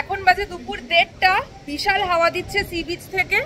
এখন বাজে দুপুর 1:30, বিশাল হাওয়া দিচ্ছে সি বিচ থেকে।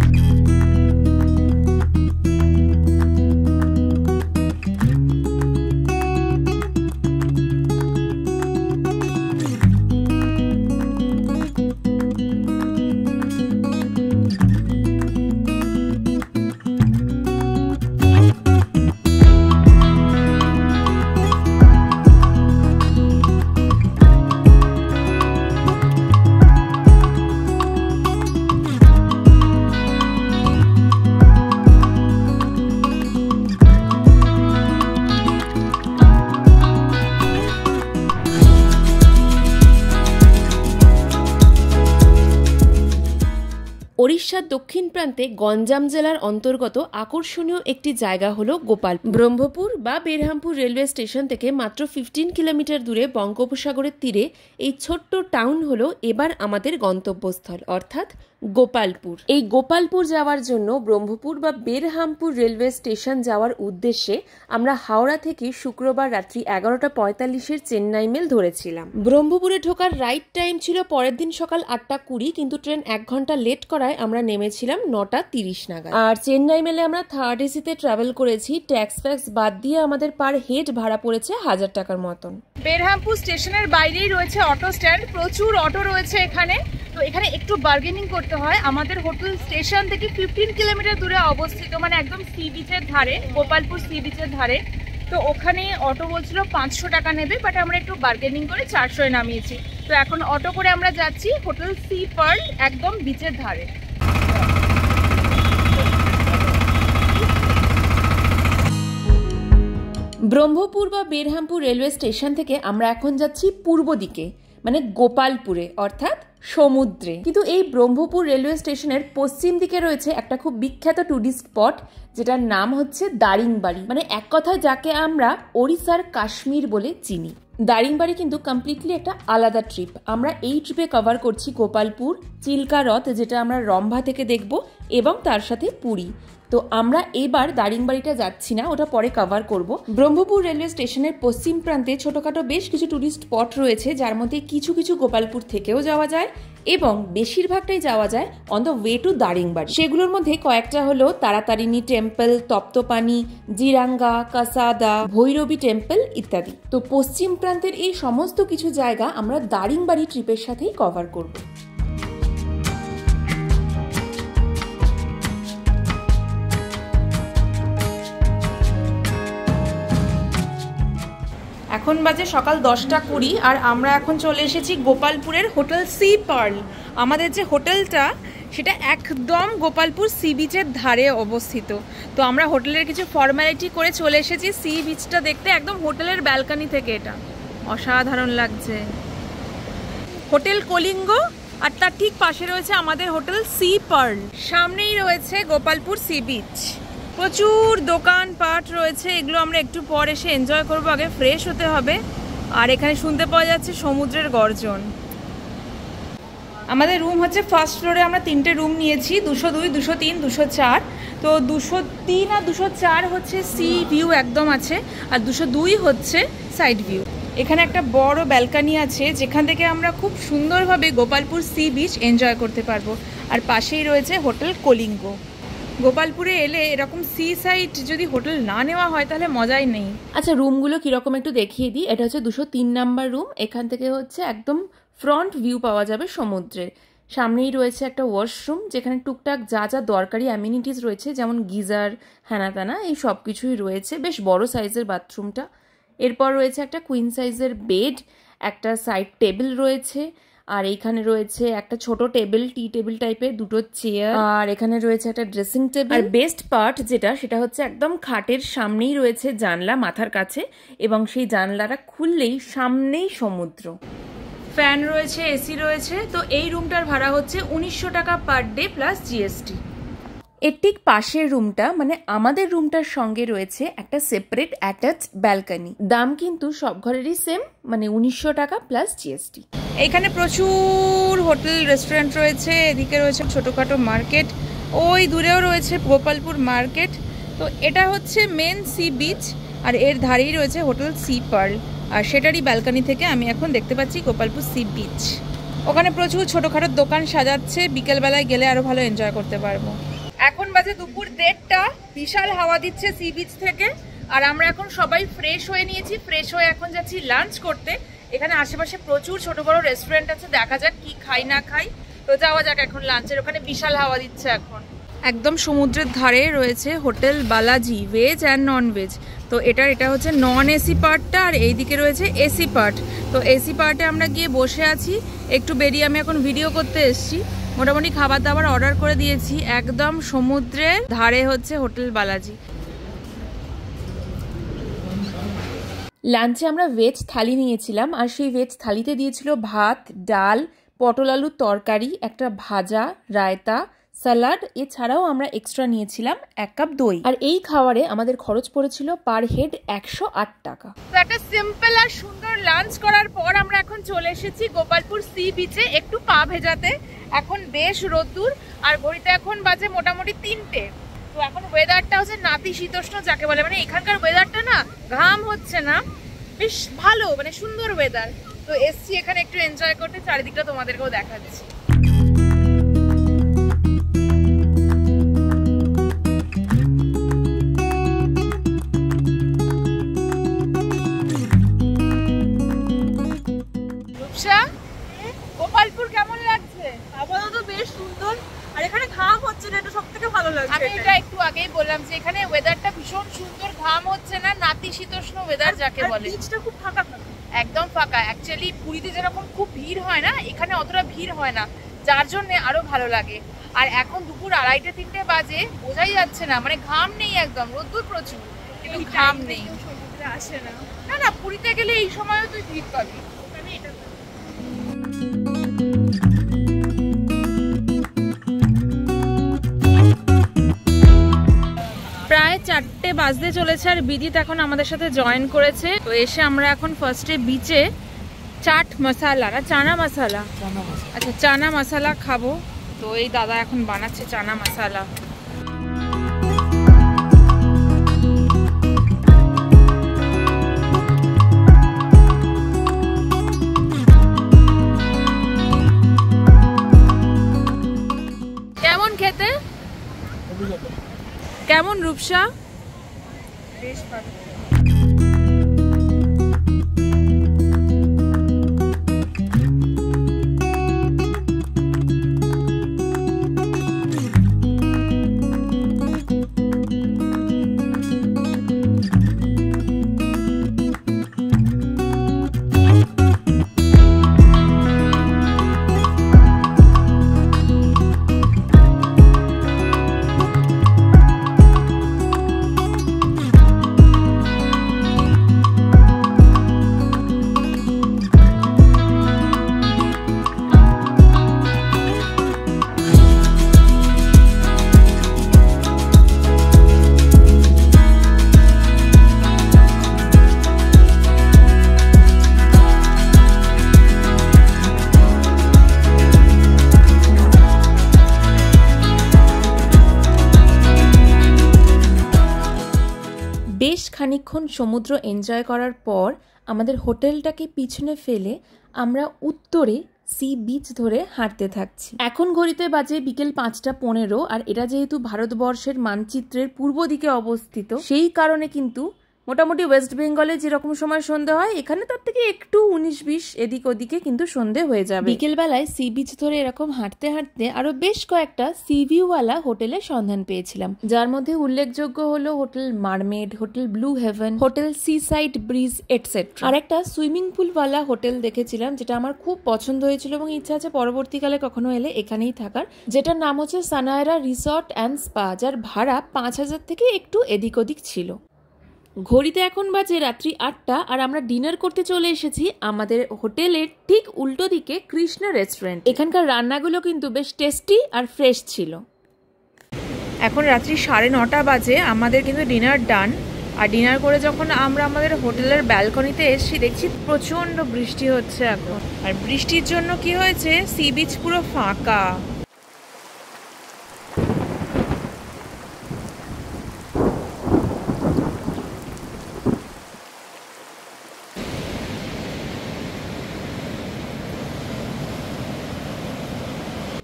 ওড়িশার দক্ষিণ প্রান্তে গঞ্জাম জেলার অন্তর্গত আকর্ষণীয় একটি জায়গা হলো গোপালপুর। ব্রহ্মপুর বা বেরহামপুর রেলওয়ে স্টেশন থেকে মাত্র 15 কিলোমিটার দূরে বঙ্গোপসাগরের তীরে এই ছোট্ট টাউন হলো এবার আমাদের গন্তব্যস্থল, অর্থাৎ গোপালপুর। এই গোপালপুর যাওয়ার জন্য ব্রহ্মপুর বা বেরহামপুর রেলওয়ে স্টেশন যাওয়ার উদ্দেশ্যে আমরা হাওড়া থেকে শুক্রবার রাত্রি 11:45 চেন্নাই মেল ধরেছিলাম। ব্রহ্মপুরে ঢোকার রাইট টাইম ছিল পরের দিন সকাল 8:20, কিন্তু ট্রেন 1 ঘন্টা লেট করায় আমরা নেমেছিলাম 9:30 নাগাদ। আর চেন্নাই মেলে আমরা থার্ড এসিতে ট্রাভেল করেছি। ট্যাক্স ফ্যাক্স বাদ দিয়ে আমাদের পার হেড ভাড়া পড়েছে 1000 টাকার মতন। বেরহামপুর স্টেশনের বাইরেই রয়েছে অটো স্ট্যান্ড, প্রচুর অটো রয়েছে এখানে। তো এখানে একটু বার্গেনিং করতে হয়। আমাদের হোটেল স্টেশন থেকে 15 কিলোমিটার দূরে অবস্থিত, মানে একদম সি বিচের ধারে, গোপালপুর সি বিচের ধারে। তো ওখানে অটো বলছিল 500 টাকা নেবে, বাট আমরা একটু বার্গেনিং করে 400 নামিয়েছি। তো এখন অটো করে আমরা যাচ্ছি হোটেল সি পার্ল, একদম বিচের ধারে। ব্রহ্মপুর বা বেরহামপুর রেলওয়ে স্টেশন থেকে আমরা এখন যাচ্ছি পূর্ব দিকে, মানে গোপালপুরে, অর্থাৎ সমুদ্রে। কিন্তু এই ব্রহ্মপুর রেলওয়ে স্টেশনের পশ্চিম দিকে রয়েছে একটা খুব বিখ্যাত টুরিস্ট স্পট, যেটার নাম হচ্ছে দারিংবাড়ি, মানে এক কথায় যাকে আমরা ওড়িশার কাশ্মীর বলে চিনি। দারিংবাড়ি কিন্তু কমপ্লিটলি একটা আলাদা ট্রিপ। আমরা এই ট্রিপে কভার করছি গোপালপুর, চিল্কা হ্রদ যেটা আমরা রম্ভা থেকে দেখব, এবং তার সাথে পুরী। তো আমরা এবার দারিংবাড়িটা যাচ্ছি না, ওটা পরে কভার করব। ব্রহ্মপুর রেলওয়ে স্টেশনের পশ্চিম প্রান্তে ছোটখাটো বেশ কিছু টুরিস্ট স্পট রয়েছে, যার মধ্যে কিছু কিছু গোপালপুর থেকেও যাওয়া যায় এবং বেশিরভাগটাই যাওয়া যায় on the way to Daringbadi. সেগুলোর মধ্যে কয়েকটা হলো তারাতারিণী টেম্পল, তপ্তপানি, জিরাঙ্গা, কাসাদা, ভৈরবী টেম্পল ইত্যাদি। তো পশ্চিম প্রান্তের এই সমস্ত কিছু জায়গা আমরা দারিংবাড়ি ট্রিপের সাথেই কভার করব। এখন বাজে সকাল 10:20 আর আমরা এখন চলে এসেছি গোপালপুরের হোটেল সি পার্ল। আমাদের যে হোটেলটা সেটা একদম গোপালপুর সি বিচের ধারে অবস্থিত। তো আমরা হোটেলের কিছু ফর্মালিটি করে চলে এসেছি সি বিচটা দেখতে, একদম হোটেলের ব্যালকনি থেকে। এটা অসাধারণ লাগছে। হোটেল কলিঙ্গ, আর তার ঠিক পাশে রয়েছে আমাদের হোটেল সি পার্ল। সামনেই রয়েছে গোপালপুর সি বিচ। প্রচুর দোকানপাট রয়েছে, এগুলো আমরা একটু পর এসে এনজয় করবো, আগে ফ্রেশ হতে হবে। আর এখানে শুনতে পাওয়া যাচ্ছে সমুদ্রের গর্জন। আমাদের রুম হচ্ছে ফার্স্ট ফ্লোরে, আমরা 3টে রুম নিয়েছি, 202, 203, 204। তো 203 আর 204 হচ্ছে সি ভিউ একদম আছে, আর 202 হচ্ছে সাইড ভিউ। এখানে একটা বড় ব্যালকনি আছে, যেখান থেকে আমরা খুব সুন্দরভাবে গোপালপুর সি বিচ এনজয় করতে পারবো। আর পাশেই রয়েছে হোটেল কলিঙ্গ। গোপালপুরে এলে এরকম সি সাইড যদি হোটেল না নেওয়া হয় তাহলে মজাই নেই। আচ্ছা, রুমগুলো কিরকম একটু দেখিয়ে দিই। এটা হচ্ছে 203 নাম্বার রুম। এখান থেকে হচ্ছে একদম ফ্রন্ট ভিউ পাওয়া যাবে সমুদ্রের। সামনেই রয়েছে একটা ওয়াশরুম, যেখানে টুকটাক যা যা দরকারি অ্যামিনিটিস রয়েছে, যেমন গিজার, হ্যানাতানা, এই সব কিছুই রয়েছে। বেশ বড় সাইজের বাথরুমটা। এরপর রয়েছে একটা কুইন সাইজের বেড, একটা সাইড টেবিল রয়েছে, আর এইখানে রয়েছে একটা ছোট টেবিল, টি টেবিল টাইপের, 2টো চেয়ার, আর এখানে রয়েছে একটা ড্রেসিং টেবিল। আর বেস্ট পার্ট যেটা, সেটা হচ্ছে একদম খাটের সামনেই রয়েছে জানলা, মাথার কাছে, এবং সেই জানলাটা খুললেই সামনেই সমুদ্র। ফ্যান রয়েছে, এসি রয়েছে। তো এই রুমটার ভাড়া হচ্ছে 1900 টাকা পার ডে প্লাস জিএসটি। এর ঠিক পাশের রুমটা, মানে আমাদের রুমটার সঙ্গে রয়েছে একটা সেপারেট অ্যাটাচড ব্যালকনি। দাম কিন্তু সব ঘরেরই সেম, মানে 1900 টাকা প্লাস জিএসটি। এখানে প্রচুর হোটেল রেস্টুরেন্ট রয়েছে, এদিকে রয়েছে ছোটোখাটো মার্কেট, ওই দূরেও রয়েছে গোপালপুর মার্কেট। তো এটা হচ্ছে মেন সি বিচ, আর এর ধারেই রয়েছে হোটেল সি পার্ল, আর সেটারই ব্যালকনি থেকে আমি এখন দেখতে পাচ্ছি গোপালপুর সি বিচ। ওখানে প্রচুর ছোটোখাটো দোকান সাজাচ্ছে, বিকেলবেলায় গেলে আরও ভালো এনজয় করতে পারবো। এখন বাজে দুপুর 1:30, বিশাল হাওয়া দিচ্ছে সি বিচ থেকে। আর আমরা এখন সবাই ফ্রেশ হয়ে নিয়েছি, ফ্রেশ হয়ে এখন যাচ্ছি লাঞ্চ করতে। এখানে আশেপাশে প্রচুর ছোট বড় রেস্টুরেন্ট আছে, দেখা যাক কি খাই না খাই। তো যাওয়া যাক এখন লাঞ্চের। ওখানে বিশাল হাওয়া দিচ্ছে এখন। একদম সমুদ্রের ধারে রয়েছে hotel Balaji, veg and non veg. তো এটা হচ্ছে নন এসি পার্টটা, আর এইদিকে রয়েছে এসি পার্ট। তো এসি পার্টে আমরা গিয়ে বসে আছি, একটু বেরিয়ে আমি এখন ভিডিও করতে এসেছি। মোটামুটি খাবার দাবার অর্ডার করে দিয়েছি। একদম সমুদ্রের ধারে হচ্ছে হোটেল বালাজি। লাঞ্চে আমরা ভেজ থালি নিয়েছিলাম, আর সেই ভেজ থালিতে দিয়েছিল ভাত, ডাল, পটল আলুর তরকারি, একটা ভাজা, রায়তা, স্যালাড, এছাড়াও আমরা এক্সট্রা নিয়েছিলাম 1 কাপ দই। আর এই খাবারে আমাদের খরচ পড়েছিল পার হেড 108 টাকা। তো একটা সিম্পল আর সুন্দর লাঞ্চ করার পর আমরা এখন চলে এসেছি গোপালপুর সি বিচে একটু পা ভেজাতে। এখন বেশ রোদ্দুর, আর ঘড়িতে এখন বাজে মোটামুটি 3টে। তো এখন ওয়েদারটা হচ্ছে নাতিশীতোষ্ণ যাকে বলে, মানে এখানকার ওয়েদারটা না ঘাম হচ্ছে না, বেশ ভালো, মানে সুন্দর ওয়েদার। তো এসছি এখানে একটু এনজয় করতে, চারিদিকটা তোমাদেরকেও দেখাচ্ছি। গোপালপুর কেমন লাগছে? আপাতত বেশ সুন্দর, আর এখানে ঘাম হচ্ছে না, এটা সবথেকে ভালো লাগছে। আমি এটা একটু আগেই বললাম যে এখানে ওয়েদারটা ভীষণ সুন্দর, ঘাম হচ্ছে না, নাতিশীতোষ্ণ ওয়েদার যাকে বলে। বিচটা খুব ফাঁকা ফাঁকা, একদম ফাঁকা। অ্যাকচুয়ালি পুরীতে যেরকম খুব ভিড় হয় না, এখানে অতটা ভিড় হয় না, যার জন্য আরো ভালো লাগে। আর এখন দুপুর 2:30-3টে বাজে, বোঝাই যাচ্ছে না, মানে ঘাম নেই, একদম রোদ্দুর প্রচুর, কিন্তু ঘাম নেই। সমুদ্রে আসে না। না না, পুরীতে গেলে এই সময়ও তুই ভিড় পাবি। ওখানে এটা প্রায় 4টে বাজতে চলেছে, আর বিদিত এখন আমাদের সাথে জয়েন করেছে। তো এসে আমরা এখন ফার্স্টে বিচে চাট মশালা না চানা মশালা, আচ্ছা চানা মশালা খাবো। তো এই দাদা এখন বানাচ্ছে চানা মশালা। কেমন খেতে? কেমন রূপসা? বেশ ভালো। বেশ খানিকক্ষণ সমুদ্র এনজয় করার পর আমাদের হোটেলটাকে পিছনে ফেলে আমরা উত্তরে সি বিচ ধরে হাঁটতে থাকছি। এখন ঘড়িতে বাজে বিকেল 5:15, আর এটা যেহেতু ভারতবর্ষের মানচিত্রের পূর্ব দিকে অবস্থিত, সেই কারণে কিন্তু মোটামুটি ওয়েস্ট বেঙ্গলে যেরকম সময় সন্ধে হয়, এখানে তার থেকে একটু 19-20 এদিক ওদিকে কিন্তু সন্ধে হয়ে যাবে। বিকেল বেলায় সি বিচ ধরে এরকম হাঁটতে হাঁটতে আরো বেশ কয়েকটা সি ভিউওয়ালা হোটেলের সন্ধান পেয়েছিলাম, যার মধ্যে উল্লেখযোগ্য হলো Hotel Mermaid, Hotel Blue Heaven, Hotel Sea Side Bridge etcetera. আর একটা সুইমিং পুলওয়ালা হোটেল দেখেছিলাম, যেটা আমার খুব পছন্দ হয়েছিল এবং ইচ্ছা আছে পরবর্তীকালে কখনো এলে এখানেই থাকার, যেটার নাম হচ্ছে সানায়রা রিসর্ট অ্যান্ড স্পা, যার ভাড়া 5000 থেকে একটু এদিক ওদিক ছিল। ঘড়িতে এখন বাজে রাত্রি 8টা, আর আমরা ডিনার করতে চলে এসেছি আমাদের হোটেলের ঠিক উল্টো দিকে কৃষ্ণ রেস্টুরেন্ট। এখানকার রান্নাগুলো কিন্তু বেশ টেস্টি আর ফ্রেশ ছিল। এখন রাত্রি 9:30 বাজে, আমাদের কিন্তু ডিনার ডান। আর ডিনার করে যখন আমরা আমাদের হোটেলের ব্যালকনিতে এসেছি, দেখছি প্রচণ্ড বৃষ্টি হচ্ছে এখন। আর বৃষ্টির জন্য কি হয়েছে, সি বিচ পুরো ফাঁকা।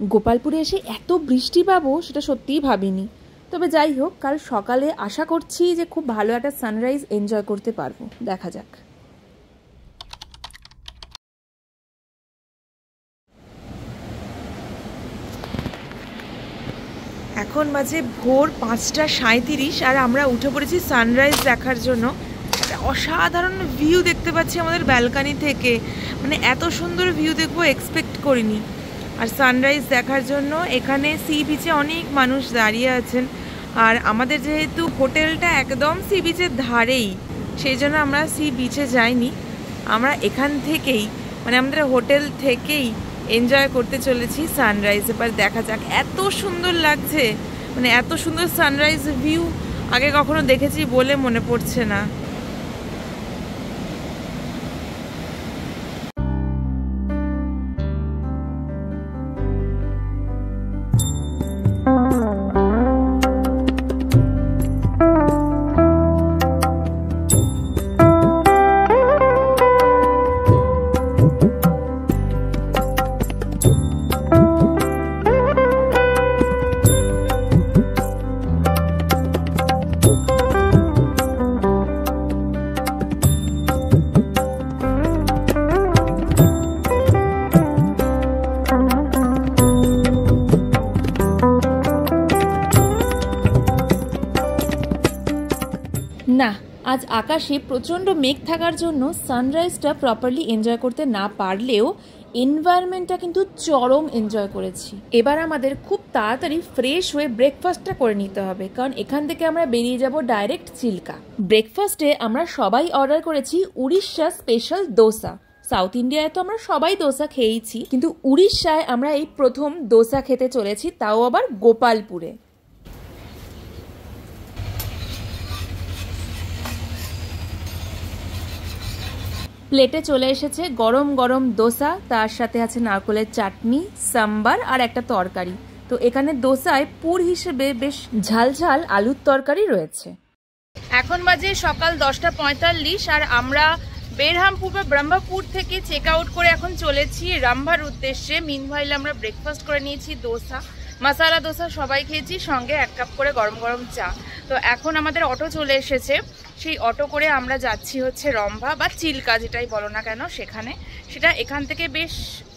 গোপালপুরে এসে এত বৃষ্টি পাবো সেটা সত্যিই ভাবিনি। তবে যাই হোক, কাল সকালে আশা করছি যে খুব ভালো একটা সানরাইজ এনজয় করতে পারবো। দেখা যাক। এখন বাজে ভোর 5:37 আর আমরা উঠে পড়েছি সানরাইজ দেখার জন্য। অসাধারণ ভিউ দেখতে পাচ্ছি আমাদের ব্যালকানি থেকে, মানে এত সুন্দর ভিউ দেখবো এক্সপেক্ট করিনি। আর সানরাইজ দেখার জন্য এখানে সি বিচে অনেক মানুষ দাঁড়িয়ে আছেন। আর আমাদের যেহেতু হোটেলটা একদম সি বিচের ধারেই, সেই জন্য আমরা সি বিচে যাইনি, আমরা এখান থেকেই মানে আমাদের হোটেল থেকেই এনজয় করতে চলেছি সানরাইজ। এবার দেখা যাক, এত সুন্দর লাগছে, মানে এত সুন্দর সানরাইজ ভিউ আগে কখনো দেখেছি বলে মনে পড়ছে না। না, আজ আকাশে প্রচণ্ড মেঘ থাকার জন্য সানরাইজটা প্রপারলি এনজয় করতে না পারলেও এনভায়রনমেন্টটা কিন্তু চরম এনজয় করেছি। এবার আমাদের খুব তাড়াতাড়ি ফ্রেশ হয়ে ব্রেকফাস্টটা করে নিতে হবে, কারণ এখান থেকে আমরা বেরিয়ে যাব ডাইরেক্ট চিল্কা। ব্রেকফাস্টে আমরা সবাই অর্ডার করেছি উড়িষ্যা স্পেশাল দোসা। সাউথ ইন্ডিয়ায় তো আমরা সবাই দোসা খেয়েছি, কিন্তু উড়িষ্যায় আমরা এই প্রথম দোসা খেতে চলেছি, তাও আবার গোপালপুরে। প্লেটে চলে এসেছে গরম গরম দোসা, তার সাথে আছে নারকেলের চাটনি, সাম্বার আর একটা তরকারি। তো এখানে দোসায় পুর হিসেবে বেশ ঝালঝাল আলুর তরকারি রয়েছে। এখন বাজে সকাল 10:45 আর আমরা বেরহামপুর বা ব্রহ্মপুর থেকে চেক আউট করে এখন চলেছি রামভার উদ্দেশ্যে। মিনভাইল আমরা ব্রেকফাস্ট করে নিয়েছি, দোসা, মশালা দোসা সবাই খেয়েছি, সঙ্গে 1 কাপ করে গরম গরম চা। তো এখন আমাদের অটো চলে এসেছে, সেই অটো করে আমরা যাচ্ছি হচ্ছে রম্ভা বা চিল্কা যেটাই বলো না কেন সেখানে। সেটা এখান থেকে বেশ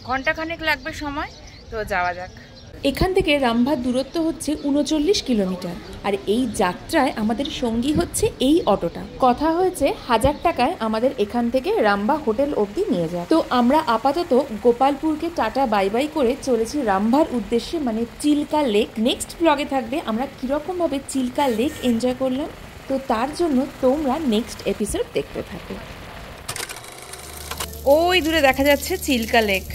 ঘন্টাখানেক লাগবে সময়, তো যাওয়া যাক। এখান থেকে রামভার দূরত্ব হচ্ছে 39 কিলোমিটার। আর এই যাত্রায় আমাদের সঙ্গী হচ্ছে এই অটোটা। কথা হয়েছে 1000 টাকায় আমাদের এখান থেকে রামভা হোটেল অবধি নিয়ে যায়। তো আমরা আপাতত গোপালপুরকে টাটা বাই বাই করে চলেছি রামভার উদ্দেশ্যে, মানে চিল্কা লেক। নেক্সট ব্লগে থাকবে আমরা কিরকম ভাবে চিল্কা লেক এনজয় করলাম, তো তার জন্য তোমরা নেক্সট এপিসোড দেখতে থাকো। ওই দূরে দেখা যাচ্ছে চিল্কা লেক।